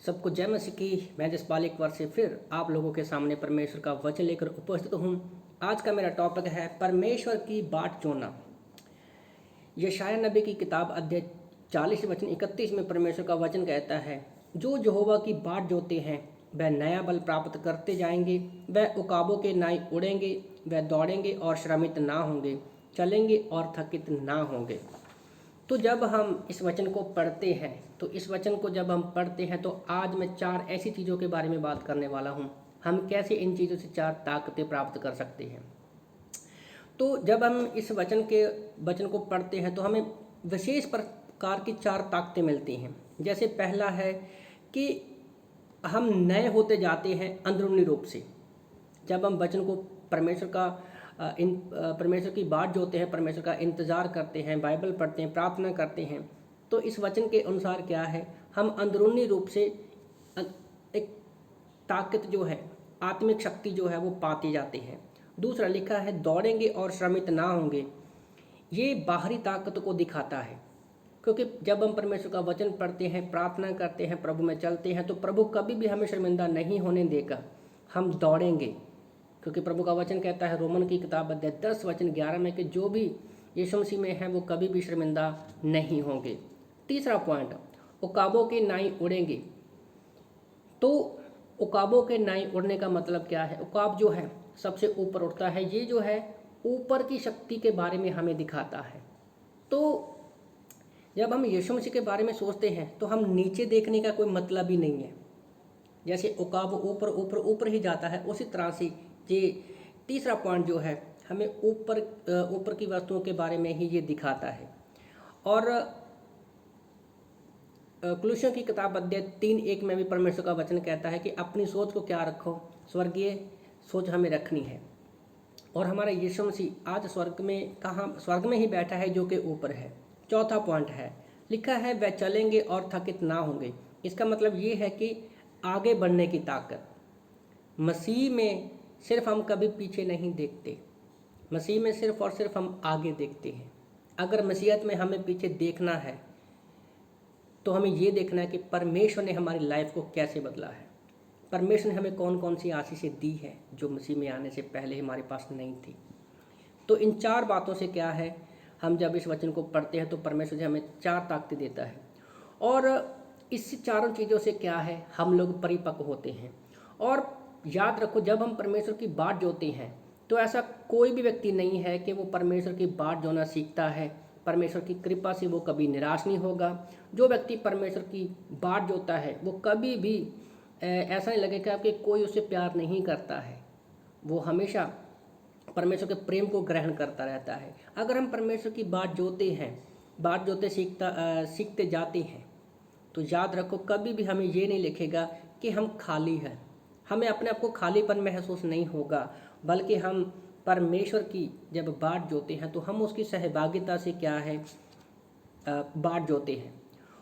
सबको जय मसीह की। मैं जसपाल एक बार से फिर आप लोगों के सामने परमेश्वर का वचन लेकर उपस्थित हूँ। आज का मेरा टॉपिक है परमेश्वर की बाट जोना। यशायाह नबी की किताब अध्याय 40 वचन 31 में परमेश्वर का वचन कहता है, जो यहोवा की बाट जोते हैं वह नया बल प्राप्त करते जाएंगे, वह उकाबों के नाई उड़ेंगे, वह दौड़ेंगे और श्रमित ना होंगे, चलेंगे और थकित ना होंगे। तो जब हम इस वचन को पढ़ते हैं तो आज मैं 4 ऐसी चीज़ों के बारे में बात करने वाला हूँ। हम कैसे इन चीज़ों से 4 ताकतें प्राप्त कर सकते हैं। तो जब हम इस वचन को पढ़ते हैं तो हमें विशेष प्रकार की 4 ताकतें मिलती हैं। जैसे पहला है कि हम नए होते जाते हैं अंदरूनी रूप से। जब हम वचन को परमेश्वर की बाट जोते हैं, परमेश्वर का इंतज़ार करते हैं, बाइबल पढ़ते हैं, प्रार्थना करते हैं, तो इस वचन के अनुसार क्या है, हम अंदरूनी रूप से एक ताकत जो है, आत्मिक शक्ति जो है वो पाते जाते हैं। दूसरा लिखा है दौड़ेंगे और श्रमित ना होंगे। ये बाहरी ताकत को दिखाता है, क्योंकि जब हम परमेश्वर का वचन पढ़ते हैं, प्रार्थना करते हैं, प्रभु में चलते हैं, तो प्रभु कभी भी हमें शर्मिंदा नहीं होने देगा। हम दौड़ेंगे, क्योंकि प्रभु का वचन कहता है रोमन की किताब अध्याय 10 वचन 11 में कि जो भी यीशु मसीह में है वो कभी भी शर्मिंदा नहीं होंगे। तीसरा पॉइंट, उकाबों के नाई उड़ेंगे। तो उकाबों के नाई उड़ने का मतलब क्या है? उकाब जो है सबसे ऊपर उड़ता है। ये जो है ऊपर की शक्ति के बारे में हमें दिखाता है। तो जब हम यीशु मसीह के बारे में सोचते हैं तो हम नीचे देखने का कोई मतलब ही नहीं है। जैसे उकाब ऊपर ऊपर ऊपर ही जाता है, उसी तरह से ये तीसरा पॉइंट जो है हमें ऊपर की वस्तुओं के बारे में ही ये दिखाता है। और कुलुस्सियों की किताब अध्याय 3:1 में भी परमेश्वर का वचन कहता है कि अपनी सोच को क्या रखो, स्वर्गीय सोच हमें रखनी है। और हमारा यीशु मसीह आज स्वर्ग में ही बैठा है जो कि ऊपर है। चौथा पॉइंट है, लिखा है वह चलेंगे और थकित ना होंगे। इसका मतलब ये है कि आगे बढ़ने की ताकत। मसीह में सिर्फ हम कभी पीछे नहीं देखते, मसीह में सिर्फ और सिर्फ हम आगे देखते हैं। अगर मसीहत में हमें पीछे देखना है तो हमें ये देखना है कि परमेश्वर ने हमारी लाइफ को कैसे बदला है, परमेश्वर ने हमें कौन कौन सी आशीषें दी है जो मसीह में आने से पहले हमारे पास नहीं थी। तो इन 4 बातों से क्या है, हम जब इस वचन को पढ़ते हैं तो परमेश्वर जी हमें 4 ताकतें देता है। और इस चारों चीज़ों से क्या है, हम लोग परिपक्व होते हैं। और याद रखो, जब हम परमेश्वर की बाट जोते हैं तो ऐसा कोई भी व्यक्ति नहीं है कि वो परमेश्वर की बाट जोना सीखता है, परमेश्वर की कृपा से वो कभी निराश नहीं होगा। जो व्यक्ति परमेश्वर की बाट जोता है वो कभी भी ऐसा नहीं लगेगा कि कोई उसे प्यार नहीं करता है। वो हमेशा परमेश्वर के प्रेम को ग्रहण करता रहता है। अगर हम परमेश्वर की बाट जोते सीखते जाते हैं तो याद रखो, कभी भी हमें ये नहीं लिखेगा कि हम खाली हैं। हमें अपने आप को खालीपन महसूस नहीं होगा, बल्कि हम परमेश्वर की जब बाट जोते हैं तो हम उसकी सहभागिता से क्या है, बाट जोते हैं।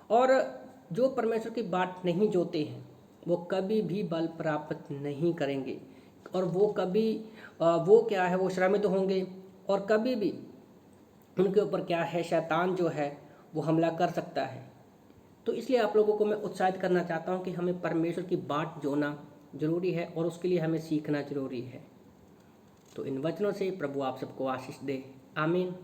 और जो परमेश्वर की बाट नहीं जोते हैं वो कभी भी बल प्राप्त नहीं करेंगे, और वो क्या है, वो श्रमित होंगे, और कभी भी उनके ऊपर क्या है, शैतान जो है वो हमला कर सकता है। तो इसलिए आप लोगों को मैं उत्साहित करना चाहता हूँ कि हमें परमेश्वर की बाट जोना जरूरी है और उसके लिए हमें सीखना जरूरी है। तो इन वचनों से प्रभु आप सबको आशीष दे। आमीन।